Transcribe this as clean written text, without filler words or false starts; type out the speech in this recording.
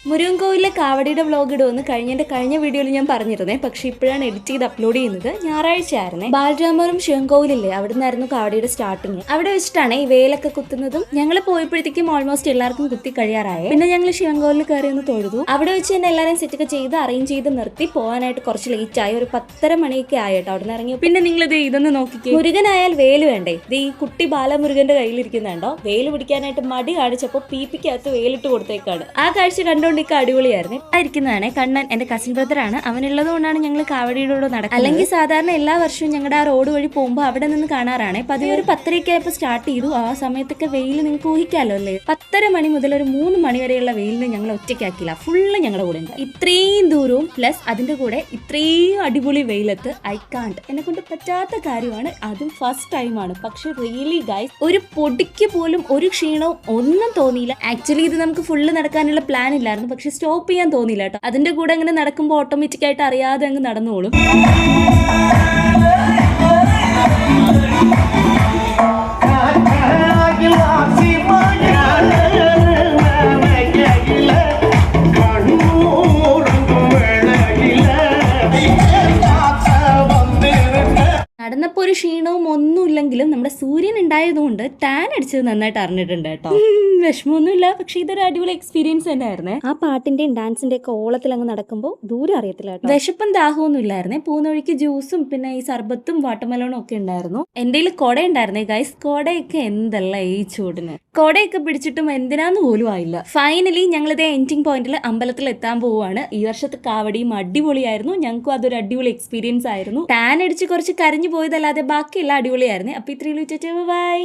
മുരുകൻകോവിലെ കാവടിയുടെ vlog ഇടുമെന്ന് കഴിഞ്ഞ വീഡിയോയിൽ ഞാൻ പറഞ്ഞിരുന്നേ. പക്ഷെ ഇപ്പോഴാണ് എഡിറ്റ് ചെയ്ത് അപ്ലോഡ് ചെയ്യുന്നത്. ഞായറാഴ്ച ആയിരുന്നേ. ബാലരാമപുരം ശിവൻകോവിലില്ലേ, അവിടെ നിന്നായിരുന്നു കാവടിയുടെ സ്റ്റാർട്ടിങ്. അവിടെ വെച്ചിട്ടാണ് ഈ വേലൊക്കെ കുത്തുന്നതും. ഞങ്ങൾ പോയപ്പോഴത്തേക്കും ഓൾമോസ്റ്റ് എല്ലാവർക്കും കുത്തി കഴിയാറായി. പിന്നെ ഞങ്ങൾ ശിവൻകോവിലിൽ കയറി ഒന്ന് തൊഴുതു. അവിടെ വെച്ച് തന്നെ എല്ലാവരും സെറ്റൊക്കെ ചെയ്ത് അറേഞ്ച് ചെയ്ത് നിർത്തി. പോകാനായിട്ട് കുറച്ച് ലേറ്റ് ആയി. ഒരു 10:30 മണിയൊക്കെ ആയിട്ടോ അവിടെ നിന്ന് ഇറങ്ങി. പിന്നെ നിങ്ങൾ ഇതൊന്ന് നോക്കിക്കേ. മുരുകനായാൽ വേല് വേണ്ടേ? ഇത് ഈ കുട്ടി ബാലമുരുകന്റെ കയ്യിലിരിക്കുന്നുണ്ടോ? വേല് പിടിക്കാനായിട്ട് മടി കാണിച്ചപ്പോ പീപ്പിക്കകത്ത് വേലിട്ട് കൊടുത്തേക്കാണ്. ആ കാഴ്ച കണ്ടോണ്ടിരിക്കുക അടിപൊളിയായിരുന്നു. ആയിരിക്കുന്നതാണ് കണ്ണൻ, എന്റെ കസിൻ ബ്രദറാണ്. അവനുള്ളത് കൊണ്ടാണ് ഞങ്ങൾ കാവടിയുടെ നടക്കുന്നത്. അല്ലെങ്കിൽ സാധാരണ എല്ലാ വർഷവും ഞങ്ങളുടെ ആ റോഡ് വഴി പോകുമ്പോൾ അവിടെ നിന്ന് കാണാറാണ്. പതിവ് ഒരു 10:30 ആയപ്പോൾ സ്റ്റാർട്ട് ചെയ്തു. ആ സമയത്തൊക്കെ വെയിൽ നിങ്ങൾക്ക് ഊഹിക്കാലോ അല്ലേ. 10:30 മണി മുതൽ ഒരു 3 മണി വരെയുള്ള വെയിലിന് ഞങ്ങൾ ഒറ്റയ്ക്കാക്കില്ല. ഫുള്ള് ഞങ്ങളുടെ കൂടെ ഉണ്ട്. ഇത്രയും ദൂരവും പ്ലസ് അതിന്റെ കൂടെ ഇത്രയും അടിപൊളി വെയിലത്ത് ഐ കാണ്ട്, എന്നെ കൊണ്ട് പറ്റാത്ത കാര്യമാണ്. അതും ഫസ്റ്റ് ടൈമാണ്. പക്ഷെ റിയലി ഗൈസ്, ഒരു പൊടിക്ക് പോലും ഒരു ക്ഷീണവും ഒന്നും തോന്നിയില്ല. ആക്ച്വലി ഇത് നമുക്ക് ഫുള്ള് നടക്കാനുള്ള പ്ലാൻ ഇല്ലായിരുന്നു. പക്ഷെ സ്റ്റോപ്പ് ചെയ്യാൻ തോന്നിയില്ല കേട്ടോ. അതിന്റെ കൂടെ അങ്ങനെ നടക്കുമ്പോൾ ഓട്ടോമാറ്റിക് ആയിട്ട് അറിയാതെ അങ്ങ് നടന്നോളും. നടന്നപ്പോ ഒരു ക്ഷീണവും ഒന്നുമില്ലെങ്കിലും നമ്മുടെ സൂര്യൻ ഉണ്ടായതുകൊണ്ട് ടാൻ അടിച്ചത് നന്നായിട്ട് അറിഞ്ഞിട്ടുണ്ട് കേട്ടോ. വിഷമമൊന്നുമില്ല. പക്ഷെ ഇതൊരു അടിപൊളി എക്സ്പീരിയൻസ് തന്നെ ആയിരുന്നേ. ആ പാട്ടിന്റെയും ഡാൻസിന്റെ ഒക്കെ ഓളത്തിൽ അങ്ങ് നടക്കുമ്പോൾ ദൂരം അറിയത്തില്ല കേട്ടോ. വിശപ്പും ദാഹമൊന്നും ഇല്ലായിരുന്നേ. പോകുന്നവഴിക്ക് ജ്യൂസും പിന്നെ ഈ സർബത്തും വാട്ടർമെലോണും ഒക്കെ ഉണ്ടായിരുന്നു. എന്റെ കയ്യിൽ കൊട ഉണ്ടായിരുന്നേ ഗൈസ്. കൊടയൊക്കെ എന്തല്ല ഈ ചൂടിന്. കൊടയൊക്കെ പിടിച്ചിട്ടും എന്തിനാന്ന് പോലും ആയില്ല. ഫൈനലി ഞങ്ങളിതേ എൻഡിങ് പോയിന്റിൽ അമ്പലത്തിൽ എത്താൻ പോവുകയാണ്. ഈ വർഷത്തെ കാവടിയും അടിപൊളിയായിരുന്നു. ഞങ്ങൾക്കും അതൊരു അടിപൊളി എക്സ്പീരിയൻസ് ആയിരുന്നു. ടാൻ അടിച്ച് കുറച്ച് കരഞ്ഞു പോയതല്ലാതെ ബാക്കിയെല്ലാം അടിപൊളിയായിരുന്നു. അപ്പൊ ഇത്രയും ബൈ.